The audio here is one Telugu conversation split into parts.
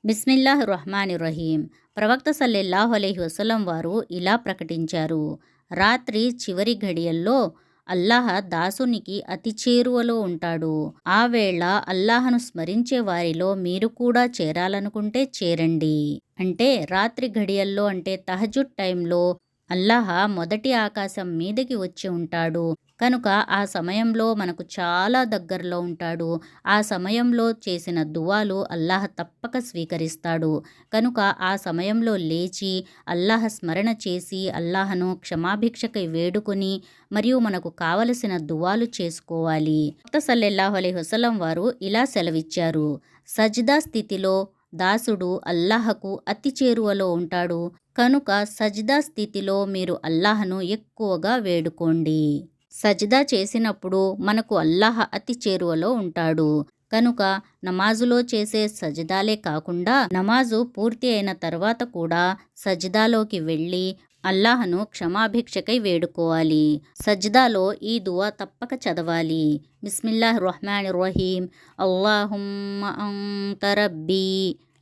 బిస్మిల్లాహిర్రహ్మానిర్రహీం. ప్రవక్త సల్లల్లాహు అలైహి వసల్లం వారు ఇలా ప్రకటించారు: రాత్రి చివరి ఘడియల్లో అల్లాహ్ దాసునికి అతి చేరువలో ఉంటాడు. ఆ వేళ అల్లాహను స్మరించే వారిలో మీరు కూడా చేరాలనుకుంటే చేరండి. అంటే రాత్రి ఘడియల్లో అంటే తహజుద్ టైంలో అల్లాహ్ మొదటి ఆకాశం మీదకి వచ్చి ఉంటాడు. కనుక ఆ సమయంలో మనకు చాలా దగ్గరలో ఉంటాడు. ఆ సమయంలో చేసిన దువాలు అల్లాహ్ తప్పక స్వీకరిస్తాడు. కనుక ఆ సమయంలో లేచి అల్లాహ్ స్మరణ చేసి అల్లాహను క్షమాభిక్షకై వేడుకొని మరియు మనకు కావలసిన దువాలు చేసుకోవాలి. ప్రవక్త సల్లల్లాహు అలైహి వసల్లం వారు ఇలా సెలవిచ్చారు: సజ్దా స్థితిలో దాసుడు అల్లాహకు అతి చేరువలో ఉంటాడు. కనుక సజ్దా స్థితిలో మీరు అల్లాహను ఎక్కువగా వేడుకోండి. సజ్దా చేసినప్పుడు మనకు అల్లాహ్ అతి చేరువలో ఉంటాడు. కనుక నమాజులో చేసే సజ్దాలే కాకుండా నమాజు పూర్తి అయిన తర్వాత కూడా సజ్దాలోకి వెళ్ళి అల్లాహను క్షమాభిక్షకై వేడుకోవాలి. సజ్దాలో ఈ దువా తప్పక చదవాలి. బిస్మిల్లాహిర్రహ్మానిర్రహీం. అల్లాహుమ్మ అంత రబ్బీ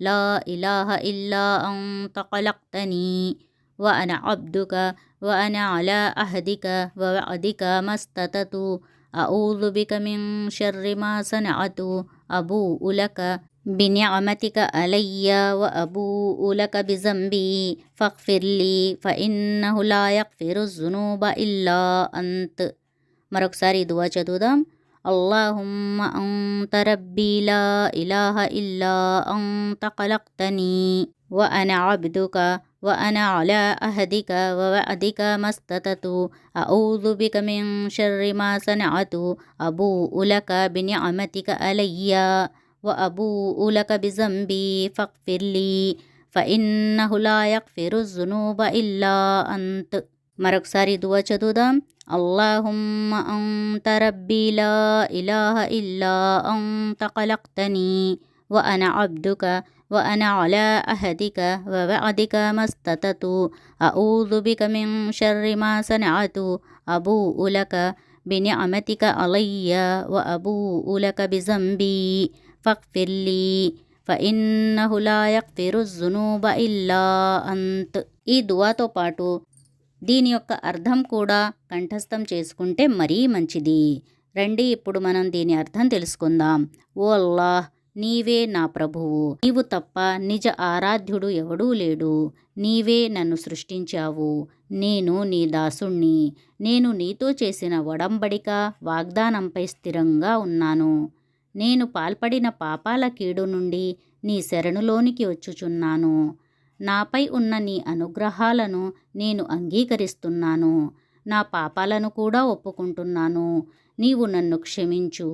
లా ఇలాహ ఇల్లా అంత ఖలక్తనీ వ అన అబ్దుక వ అన అలా అహదిక వ వఅదిక మస్తతతు అఊజు బిక మిన్ షర్రి మా సనఅతు అబూఉ లక బినిఅమతిక అలయ్య వ అబూఉ లక బిజంబీ ఫగ్ఫిర్లీ ఫఇన్నహు లా యగ్ఫిరు జునూబ ఇల్లా అంత్. మరొకసారి ఈ దువా చదువుదాం. అల్లాహుమ్మ అంత రబ్బీ లా ఇలాహ ఇల్లా అంత ఖలక్తనీ వ అన అబ్దుక వ అన అలా అహదిక వ వఅదిక మస్తతతు అఊజు బిక మిన్ షర్రి మా సనఅతు అబూఉ లక బినిఅమతిక అలయ్య వ అబూఉ లక బిజంబీ ఫగ్ఫిర్లీ ఫఇన్నహు లా యగ్ఫిరు జునూబ ఇల్లా అంత్. మరొకసారి దువా చదువుదాం. అల్లాహుమ్మ అంత రబ్బీ లా ఇలాహ ఇల్లా అంత ఖలక్తనీ వ అన అబ్దుక వ అన అలా అహదిక వ వఅదిక మస్తతతు అఊజు బిక మిన్ షర్రి మా సనఅతు అబూఉ లక బినిఅమతిక అలయ్య వ అబూఉ లక బిజంబీ ఫగ్ఫిర్లీ ఫఇన్నహు లా యగ్ఫిరు జునూబ ఇల్లా అంత్. ఈ దువాతో పాటు దీని యొక్క అర్థం కూడా కంఠస్థం చేసుకుంటే మరీ మంచిది. రండి ఇప్పుడు మనం దీని అర్థం తెలుసుకుందాం. ఓ అల్లాహ్, నీవే నా ప్రభువు. నీవు తప్ప నిజ ఆరాధ్యుడు ఎవడూ లేడు. నీవే నన్ను సృష్టించావు. నేను నీ దాసుణ్ణి. నేను నీతో చేసిన ఒడంబడిక వాగ్దానంపై స్థిరంగా ఉన్నాను. నేను పాల్పడిన పాపాల కీడు నుండి నీ శరణులోనికి వచ్చుచున్నాను. నాపై ఉన్న నీ అనుగ్రహాలను నేను అంగీకరిస్తున్నాను. నా పాపాలను కూడా ఒప్పుకుంటున్నాను. నీవు నన్ను క్షమించు.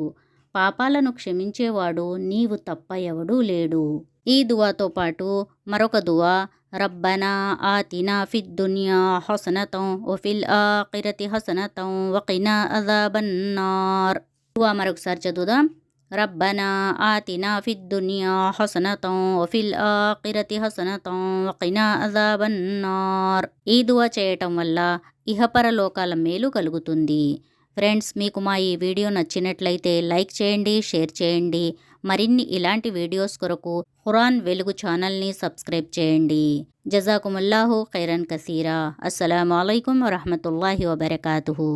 పాపాలను క్షమించేవాడు నీవు తప్ప ఎవడూ లేడు. ఈ దువాతో పాటు మరొక దువా, రబ్బనా ఆతినా ఫిద్ దునియా హసనతం వ ఫిల్ ఆఖిరతి హసనతం వ కినా అజాబన్నార్. దువా మరొకసారి చదువుదాం. రబ్బనా ఆతినా ఫిద్ దునియా హసనతం వ ఫిల్ ఆఖిరతి హసనతం వ కినా అజాబన్నార్. ఈ దువా చేయటం వల్ల ఇహపరలోకాల మేలు కలుగుతుంది. ఫ్రెండ్స్, మీకు మా ఈ వీడియో నచ్చినట్లయితే లైక్ చేయండి, షేర్ చేయండి. మరిన్ని ఇలాంటి వీడియోస్ కొరకు ఖురాన్ వెలుగు ఛానల్ని సబ్స్క్రైబ్ చేయండి. జజాకుముల్లాహు ఖైరన్ కసీరా. అస్సలాము అలైకుం వరహ్మతుల్లాహి వబరకాతుహు.